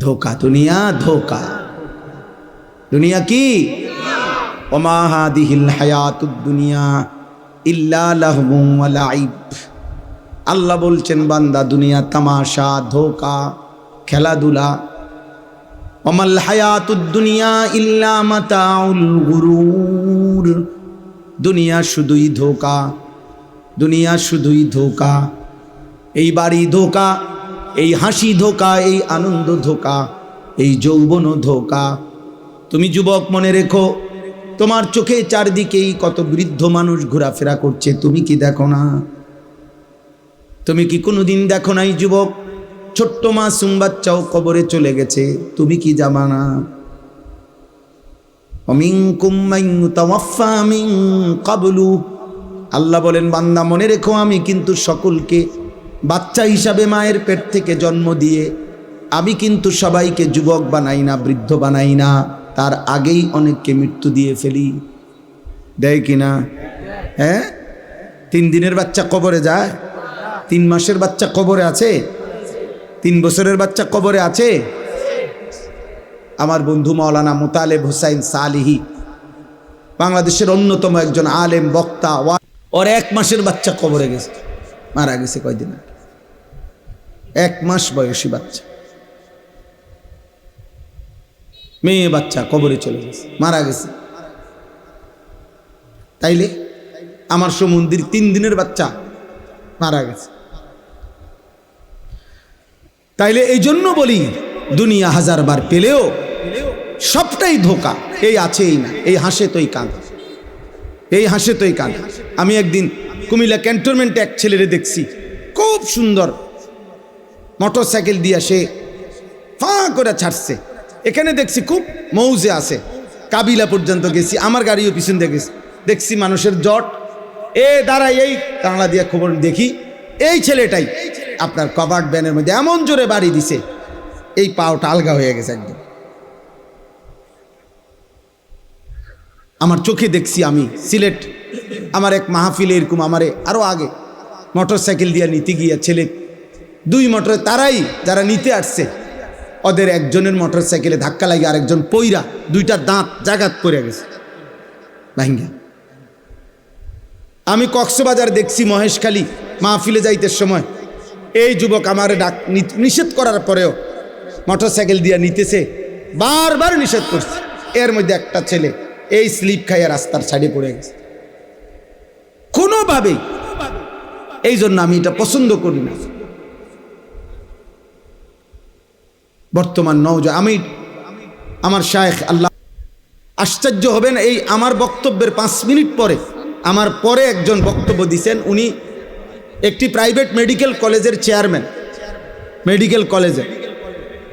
ধোকা, দুনিয়া ধোকা। দুনিয়া কি? ওমা হাদিহিল হায়াতুদ দুনিয়া ইল্লা লাহবুন ওয়া লাইব। আল্লাহ বলছেন বান্দা দুনিয়া তামাশা, ধোকা, খেলাধুলা। ওমাল হায়াতুদ দুনিয়া ইল্লা মাতাউল গুরুর। দুনিয়া শুধুই ধোকা, দুনিয়া শুধুই ধোকা। এই বাড়ি ধোকা, এই হাসি ধোকা, এই আনন্দ ধোকা, এই যৌবন ধোকা। তুমি যুবক মনে রেখো, তোমার চোখে চারদিকেই কত বৃদ্ধ মানুষ ঘোরাফেরা করছে, তুমি কি দেখো না? তুমি কি কোনোদিন দেখো নাই যুবক, ছোট্ট মাসুম বাচ্চাও কবরে চলে গেছে, তুমি কি জানো না? ওমিনকুম মান ইউতাওয়াফা মিন ক্বাবলু। আল্লাহ বলেন বান্দা মনে রেখো, আমি কিন্তু সকলকে বাচ্চা হিসাবে মায়ের পেট থেকে জন্ম দিয়ে আমি কিন্তু সবাইকে যুবক বানাই না, বৃদ্ধ বানাই না, তার আগেই অনেককে মৃত্যু দিয়ে ফেলি। দেয় কিনা? হ্যাঁ, 3 দিনের বাচ্চা কবরে যায়, 3 মাসের বাচ্চা কবরে আছে, 3 বছরের বাচ্চা কবরে আছে। আমার বন্ধু মাওলানা মুতালেব হোসাইন সালিহি, বাংলাদেশের অন্যতম একজন আলেম বক্তা, ওর 1 মাসের বাচ্চা কবরে গেছে, মারা গেছে কয়দিন আগে। 1 মাস বয়সী বাচ্চা, মেয়ে বাচ্চা কবরে চলে গেছে, মারা গেছে। তাইলে আমার সমুদ্রের 3 দিনের বাচ্চা মারা গেছে। তাইলে এই জন্য বলি দুনিয়া 1000 বার পেলেও সবটাই ধোকা। এই আছে এই না, এই হাসে তোই কাঁদ, এই হাসে তোই কাঁদ। আমি একদিন কুমিল্লা ক্যান্টনমেন্টে এক ছেলেরে দেখছি, খুব সুন্দর মোটর সাইকেল দিয়ে সে ফাঁ করে ছাড়ছে। এখানে দেখছি খুব মৌজে আছে, কাবিলা পর্যন্ত গেছি, আমার গাড়িও পিছন দিয়ে গেছি, দেখছি মানুষের জট। দাঁড়াই, এই কাংলা দিয়া খবর দেখি, এই ছেলেটাই আপনার কভার্ড ভ্যানের মধ্যে এমন জোরে বাড়ি দিছে, এই পাওটা আলগা হয়ে গেছে একদম। আমার চোখে দেখছি। আমি সিলেট আমার এক মাহফিলে এরকম আমারে আরো আগে মোটর সাইকেল দিয়ে নিতে গিয়া ছেলে 2 মোটরে, তারাই যারা নিতে আসছে, ওদের একজনের মোটর সাইকেলে ধাক্কা লাগে আরেকজন পইরা 2টা দাঁত জাগাত পড়ে গেছে ভাঙ্গা। আমি কক্সবাজার দেখছি মহেশখালী মাহফিলে যাইতে সময় এই যুবক আমার নিষেধ করার পরেও মোটর সাইকেল দিয়ে নিতেছে, বারবার নিষেধ করছে। এর মধ্যে একটা ছেলে এই স্লিপ খাইয়া রাস্তার সাইডে পড়ে গেছে কোনোভাবেই। এই জন্য আমি এটা পছন্দ করি না। বর্তমান নওজোয়ান, আমি আমার শায়েখ, আল্লাহ আশ্চর্য হবেন, এই আমার বক্তব্যের 5 মিনিট পরে আমার পরে একজন বক্তব্য দিয়েছেন। উনি একটি প্রাইভেট মেডিকেল কলেজের চেয়ারম্যান, মেডিকেল কলেজে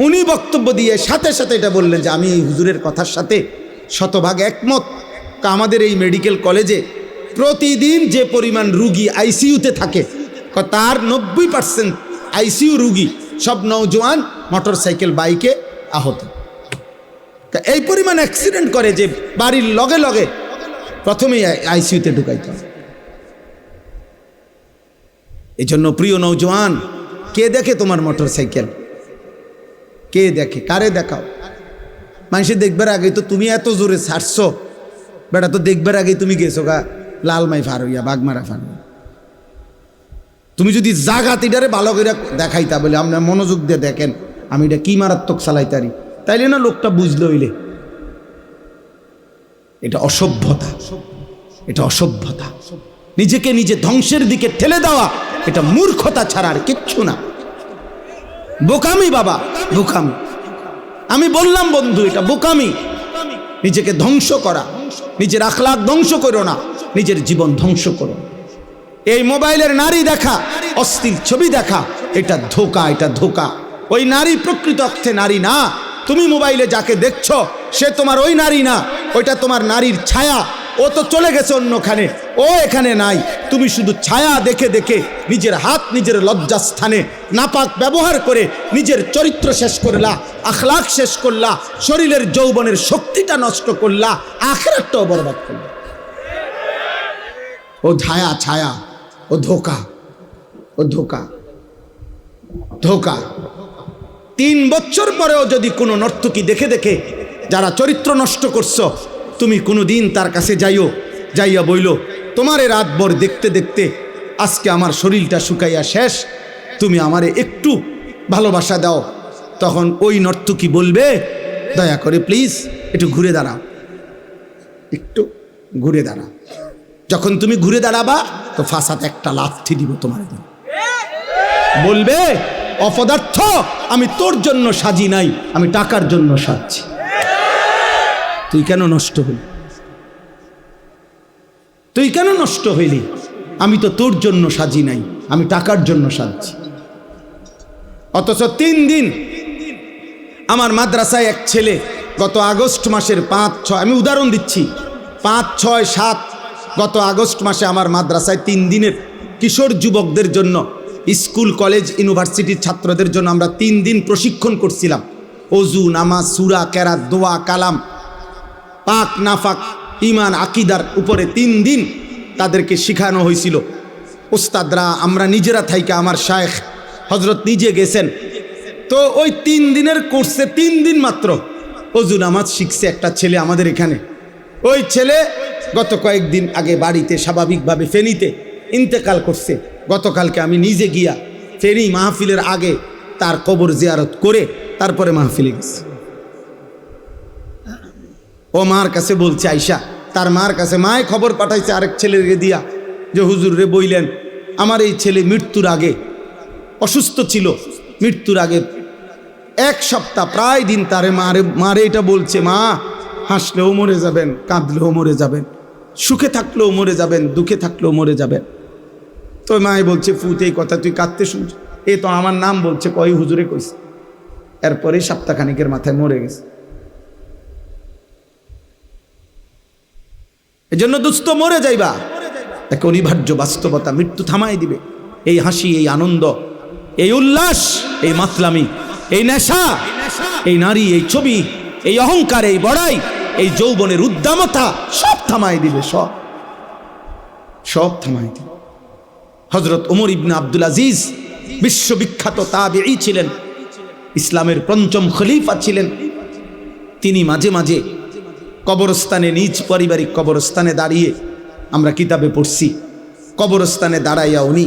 উনি বক্তব্য দিয়ে সাথে সাথে এটা বললেন যে আমি এই হুজুরের কথার সাথে শতভাগ একমত। আমাদের এই মেডিকেল কলেজে প্রতিদিন যে পরিমাণ রুগী আইসিইউতে থাকে, তার 90% আইসিইউ রুগী সব নওজোয়ান মোটর সাইকেল বাইকে আহত। এই পরিমাণ অ্যাক্সিডেন্ট করে যে বাড়ির লগে লগে প্রথমেই আইসিইউতে ঢুকাইতে হবে। এই জন্য প্রিয় নওজোয়ান, কে দেখে তোমার মোটর সাইকেল? কে দেখে? কারে দেখাও? মানুষে দেখবার আগে তো তুমি এত জোরে ছাড়ছো, বেটা তো দেখবার আগে তুমি গেছো গা লালমাই ফার হইয়া, বাগমারা ফার হইয়া। তুমি যদি জাগাতিটারে ভালো করে দেখাইতা, বলে আপনার মনোযোগ দিয়ে দেখেন আমি এটা কি মারাত্মক চালাইতারি, তাইলে না লোকটা বুঝলো হইলে। এটা অসভ্যতা, এটা অসভ্যতা। নিজেকে নিজে ধ্বংসের দিকে ঠেলে দেওয়া, এটা মূর্খতা ছাড়া আর কিচ্ছু না। বোকামি বাবা, বোকামি। আমি বললাম বন্ধু, এটা বোকামি। নিজেকে ধ্বংস করা, নিজের আখলাক ধ্বংস করো না, নিজের জীবন ধ্বংস করো। এই মোবাইলের নারী দেখা, অশ্লীল ছবি দেখা, এটা ধোকা, এটা ধোকা। ওই নারী প্রকৃত অর্থে নারী না। তুমি মোবাইলে যাকে দেখছো সে তোমার ওই নারী না, ওইটা তোমার নারীর ছায়া। ও তো চলে গেছে অন্যখানে, ও এখানে নাই। তুমি শুধু ছায়া দেখে দেখে নিজের হাত নিজের লজ্জাস্থানে নাপাক ব্যবহার করে নিজের চরিত্র শেষ করলা, আখলাক শেষ করলা, শরীরের যৌবনের শক্তিটা নষ্ট করলা, আখিরাতটাও বরবাদ করলা। ও ছায়া, ছায়া, ও ধোকা, ও ধোকা, ধোকা। 3 বছর পরেও যদি কোনো নর্তকী দেখে দেখে যারা চরিত্র নষ্ট করছো, তুমি কোনো দিন তার কাছে যাইয়া বইল, তোমার এ রাতভর দেখতে দেখতে আজকে আমার শরীরটা শুকাইয়া শেষ, তুমি আমারে একটু ভালোবাসা দাও। তখন ওই নর্তকী বলবে, দয়া করে প্লিজ একটু ঘুরে দাঁড়াও, একটু ঘুরে দাঁড়াও। যখন তুমি ঘুরে দাঁড়াবা তো ফাঁসাতে একটা লাথি দিব তোমার দিন। বলবে, অপদার্থ, আমি তোর জন্য সাজি নাই, আমি টাকার জন্য সাজছি। তুই কেন নষ্ট হলি? তুই কেন নষ্ট হইলি? আমি তো তোর জন্য সাজি নাই, আমি টাকার জন্য সাজছি। অথচ 3 দিন আমার মাদ্রাসায় এক ছেলে গত আগস্ট মাসের 5, 6, আমি উদাহরণ দিচ্ছি, 5, 6, 7 গত আগস্ট মাসে আমার মাদ্রাসায় 3 দিনের কিশোর যুবকদের জন্য, স্কুল কলেজ ইউনিভার্সিটির ছাত্রদের জন্য আমরা 3 দিন প্রশিক্ষণ করছিলাম। অজু, নামাজ, সূরা, কেরাত, দোয়া, কালাম, পাক নাফাক, ইমান, আকিদার উপরে 3 দিন তাদেরকে শেখানো হয়েছিল। ওস্তাদরা, আমরা নিজেরা থাইকা, আমার শায়েখ হজরত নিজে গেছেন। তো ওই 3 দিনের কোর্সে 3 দিন মাত্র অজু নামাজ শিখছে একটা ছেলে আমাদের এখানে। ওই ছেলে গত কয়েকদিন আগে বাড়িতে স্বাভাবিকভাবে ফেনীতে ইন্তেকাল করছে। গতকালকে আমি নিজে গিয়া ফেনী মাহফিলের আগে তার কবর জিয়ারত করে তারপরে মাহফিলে গেছি। ও মার কাছে বলছে, আইসা তার মার কাছে, মায় খবর পাঠাইছে আরেক ছেলেকে দিয়া যে হুজুর রে বইলেন আমার এই ছেলে মৃত্যুর আগে অসুস্থ ছিল, মৃত্যুর আগে 1 সপ্তাহ প্রায় দিন তারে মারে এটা বলছে, মা হাসলেও মরে যাবেন, কাঁদলেও মরে যাবেন, সুখে থাকলেও মরে যাবেন, দুঃখে থাকলেও মরে যাবেন। তো মায় বলছে, ফুত এই কথা তুই কাঁদতে শুনছ? এ তো আমার নাম বলছে, কয় হুজুরে কইছে। এরপরে সপ্তাহখানিকের মাথায় মরে গেছে। এজন্য দুস্থ মরে যাইবা, এক অনিবার্য বাস্তবতা, মৃত্যু থামাই দিবে। এই হাসি, এই আনন্দ, এই উল্লাস, এই মাতলামি, এই নেশা, এই নারী, এই ছবি, এই অহংকার, এই বড়াই, এই যৌবনের উদ্দামতা সব থামাই দিবে, সব থামাই দিবে। হযরত ওমর ইবনে আব্দুল আজিজ বিশ্ববিখ্যাত তাবেঈ ছিলেন, ইসলামের 5ম খলিফা ছিলেন। তিনি মাঝে মাঝে কবরস্থানে, নিজ পারিবারিক কবরস্থানে দাঁড়িয়ে, আমরা কিতাবে পড়ছি, কবরস্থানে দাঁড়াইয়া উনি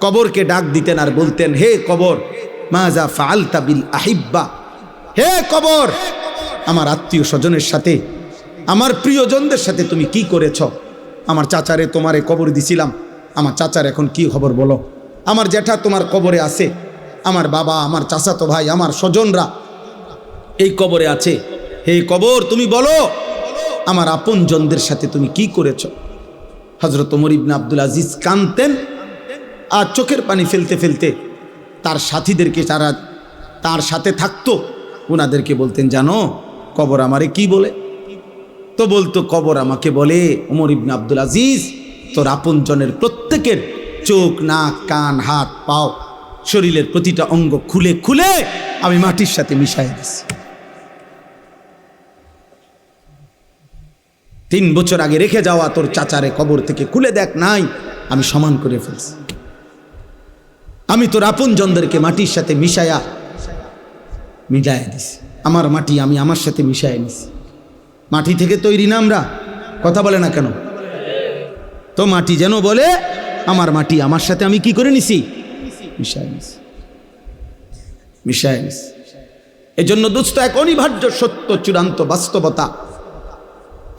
কবরকে ডাক দিতেন আর বলতেন, হে কবর, মাজা ফাআলতা বিল আহিব্বা, হে কবর, আমার আত্মীয় স্বজনের সাথে, আমার প্রিয়জনদের সাথে তুমি কি করেছ? আমার চাচারে তোমারে কবর দিছিলাম, আমার চাচার এখন কি খবর বলো? আমার জ্যাঠা তোমার কবরে আছে, আমার বাবা, আমার চাচাতো ভাই, আমার স্বজনরা এই কবরে আছে, হে কবর তুমি বলো আমার আপনজনদের সাথে তুমি কি করেছ? হযরত ওমর ইবনে আব্দুল আজিজ কাঁদতেন আর চোখের পানি ফেলতে ফেলতে তার সাথীদেরকে, যারা তার সাথে থাকতো, ওনাদেরকে বলতেন, জানো কবর আমারে কি বলে? তো বলতো, কবর আমাকে বলে, ওমর ইবনে আব্দুল আজিজ, তোর আপনজনের প্রত্যেকের চোখ, নাক, কান, হাত, পাও, শরীরের প্রতিটা অঙ্গ খুলে খুলে আমি মাটির সাথে মিশাই দিছি। 3 বছর আগে রেখে যাওয়া তোর চাচারে কবর থেকে খুলে দেখ, নাই, আমি সমান করে ফেলছি। আমি তোর আপনজনদেরকে মাটির সাথে মিশাইয়া দিছি। আমার মাটি আমি আমার সাথে মিশাইয়া নিছি। মাটি থেকে তৈরি না আমরা, কথা বলে না কেন? তো মাটি যেন বলে, আমার মাটি আমার সাথে আমি কি করে নিছি? মিশাইয়া নিছি, মিশাইয়া নিছি। এজন্য দোস্ত, এক অনিবার্য সত্য, চূড়ান্ত বাস্তবতা,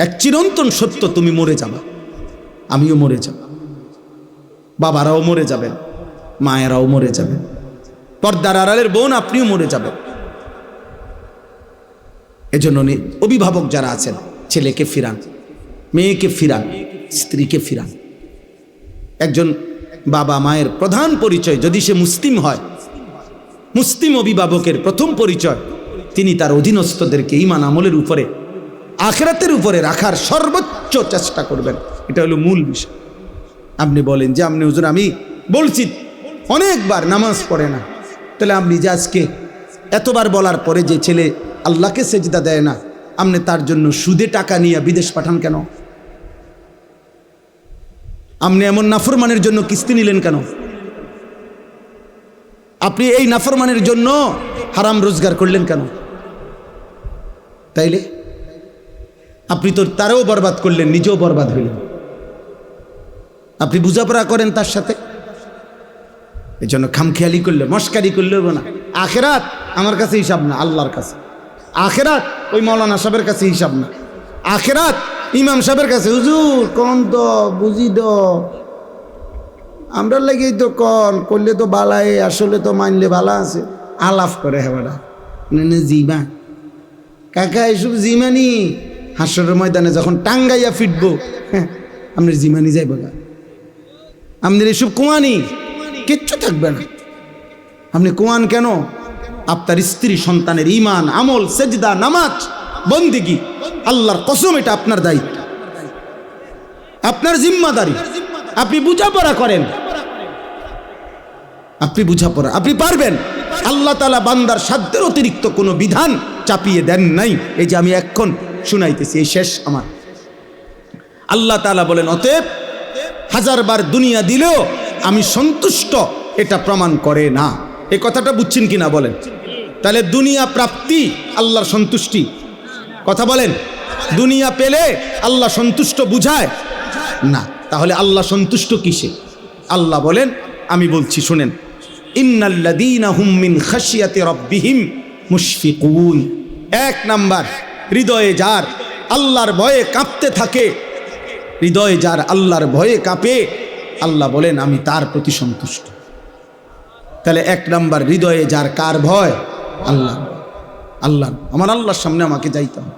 এক চিরন্তন সত্য, তুমি মরে যাবা, আমিও মরে যাব, বাবারাও মরে যাবেন, মায়েরাও মরে যাবেন, পর্দার আড়ালের বোন আপনিও মরে যাবেন। এজন্য অভিভাবক যারা আছেন, ছেলেকে ফিরান, মেয়েকে ফিরান, স্ত্রীকে ফিরান। একজন বাবা মায়ের প্রধান পরিচয়, যদি সে মুসলিম হয়, মুসলিম অভিভাবকের প্রথম পরিচয়, তিনি তার অধীনস্থদেরকে ঈমান আমলের উপরে, আখিরাতের উপরে রাখার সর্বোচ্চ চেষ্টা করবেন। এটা হলো মূল বিষয়। আপনি বলেন যে, আপনি হুজুর আমি বলছি অনেকবার নামাজ পড়ে না, তাহলে আপনি যে আজকে এতবার বলার পরে যে ছেলে আল্লাহকে সেজদা দেয় না, আপনি তার জন্য সুদে টাকা নিয়ে বিদেশ পাঠান কেন? আপনি এমন নাফরমানের জন্য কিস্তি নিলেন কেন? আপনি এই নাফরমানের জন্য হারাম রোজগার করলেন কেন? তাইলে আপনি তো তারও বরবাদ করলেন, নিজেও বরবাদ হইলেন। আপনি বুঝাপড়া করেন তার সাথে, এই জন্য খামখেয়ালি করলে, মস্কারি করলে হবে না। আখেরাত আমার কাছে হিসাব না, আল্লাহর কাছে। আখেরাত ওই মৌলানা সাহেবের কাছে হিসাব না, আখেরাত ইমাম সাহেবের কাছে। হুজুর কন তো বুঝি দ, আমরা লাগেই তো কন করলে তো বালাই, আসলে তো মানলে ভালা আছে। আলাপ করে হেবারা জিমা কাকা, এসব জিমানি হাসরের ময়দানে যখন টাঙ্গাইয়া ফিটবো, আপনার জিমানি যাইব না, আপনার এসব কুয়ানি কিচ্ছু থাকবে না। আপনি কুয়ান কেন? আপনার স্ত্রী সন্তানের ঈমান, আমল, সেজদা, নামাজ, বন্দেগী, আল্লাহর কসম এটা আপনার দায়িত্ব, আপনার জিম্মাদারি। আপনি বুঝাপড়া করেন, আপনি বুঝাপড়া, আপনি পারবেন। আল্লাহ তাআলা বান্দার সাধ্যের অতিরিক্ত কোনো বিধান চাপিয়ে দেন নাই। এই যে আমি এখন শুনাইতেছি, এই শেষ আমার। আল্লাহ তাআলা বলেন, অতএব হাজারবার দুনিয়া দিলেও আমি সন্তুষ্ট, এটা প্রমাণ করে না। এই কথাটা বুঝছেন কিনা বলেন? তাহলে দুনিয়া প্রাপ্তি আল্লাহর সন্তুষ্টি, কথা বলেন। দুনিয়া পেলে আল্লাহ সন্তুষ্ট বুঝায় না। তাহলে আল্লাহ সন্তুষ্ট কিসে? আল্লাহ বলেন, আমি বলছি শুনেন, ইন্নাল্লাযীনা হুম মিন খাশিয়াতি রাব্বিহিম মুশফিকুন। এক নাম্বার, হৃদয়ে যার আল্লাহর ভয়ে কাঁপতে থাকে, হৃদয়ে যার আল্লাহর ভয়ে কাঁপে, আল্লাহ বলেন আমি তার প্রতি সন্তুষ্ট। তাহলে এক নাম্বার, হৃদয়ে যার কার ভয়? আল্লাহ। আল্লাহ, আমার আল্লাহর সামনে আমাকে যাইতে হবে।